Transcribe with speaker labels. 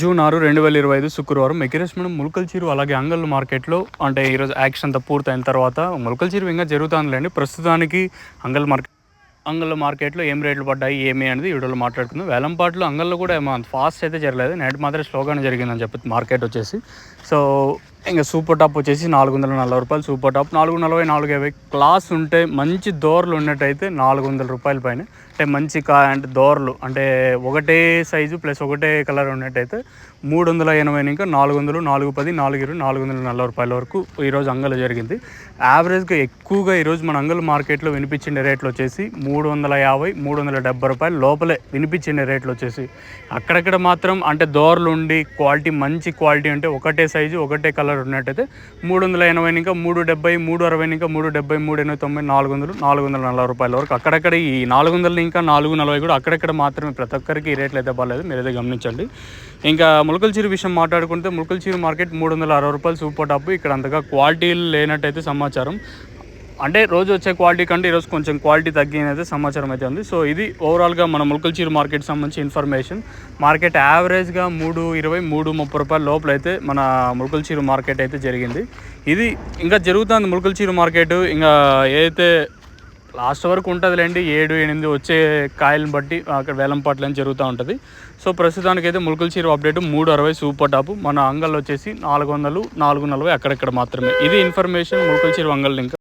Speaker 1: June 6, 2025 శుక్రవారం మెకిరేస్‌మన్ ములకల్చీరు అలాగే అంగళ్ళు మార్కెట్‌లో అంటే ఈరోజు యాక్షన్ అంతా పూర్తయిన తర్వాత ములకల్చీరు ఇంకా జరుగుతాందిలేండి. ప్రస్తుతానికి అంగళ్ళ మార్కెట్‌లో ఏం రేట్లు పడ్డాయి, ఏమి అనేది ఈ వీడియోలో మాట్లాడుకుందాం. వేలంపాట్లు అంగళ్ళలో కూడా ఏమో అంత ఫాస్ట్ అయితే జరగలేదు. నైట్ మాత్రం స్లోగానే జరిగిందని చెప్పి మార్కెట్ వచ్చేసి. సో ఇంకా సూపర్ టాప్ వచ్చేసి ₹440, సూపర్ టాప్ 440, 450. క్లాస్ ఉంటే మంచి దోరలు ఉన్నట్టయితే ₹400 పైన. అంటే మంచి అంటే దోరలు అంటే ఒకటే సైజు ప్లస్ ఒకటే కలర్ ఉన్నట్టయితే 380 ఇంకా 400, 410, 420, ₹440 వరకు ఈరోజు అంగళ్ళు జరిగింది. యావరేజ్గా ఎక్కువగా ఈరోజు మన అంగళ్ళు మార్కెట్లో వినిపించిన రేట్లు వచ్చేసి ₹350, ₹370 లోపలే వినిపించిన రేట్లు వచ్చేసి. అక్కడక్కడ మాత్రం అంటే దోరలు ఉండి క్వాలిటీ మంచి క్వాలిటీ అంటే ఒకటే సైజు ఒకటే కలర్ ఉన్నట్టయితే 380 ఇంకా 370, 360 ఇంకా 370, 380, 400, ₹440 వరకు. అక్కడక్కడ ఈ 400 ఇంకా 440 కూడా అక్కడక్కడ మాత్రమే. ప్రతి ఒక్కరికి ఈ రేట్లు అయితే పర్లేదు, మీరైతే గమనించండి. ఇంకా ములకల్చీరు విషయం మాట్లాడుకుంటే ములకల్చీరు మార్కెట్ ₹360 సూపర్ టాప్. ఇక్కడ అంతగా క్వాలిటీలు లేనట్టయితే సమాచారం. అంటే రోజు వచ్చే క్వాలిటీ కంటే ఈరోజు కొంచెం క్వాలిటీ తగ్గినైతే సమాచారం అయితే ఉంది. సో ఇది ఓవరాల్గా మన ములకల్చీరు మార్కెట్ సంబంధించి ఇన్ఫర్మేషన్. మార్కెట్ యావరేజ్గా ₹320, ₹330 లోపల అయితే మన ములకల్చీరు మార్కెట్ అయితే జరిగింది. ఇది ఇంకా జరుగుతుంది ములకల్చీరు మార్కెట్. ఇంకా ఏదైతే లాస్ట్ వరకు ఉంటుందిలేండి, 7, 8 వచ్చే కాయలను బట్టి అక్కడ వేలంపాట్లు అని జరుగుతూ ఉంటుంది. సో ప్రస్తుతానికైతే ములకల్చీరు అప్డేట్ 360 సూపర్ టాప్. మన అంగళ్ళు వచ్చేసి 400, 440 అక్కడక్కడ మాత్రమే. ఇది ఇన్ఫర్మేషన్ ములకల్చీరు అంగళ్ళు. ఇంకా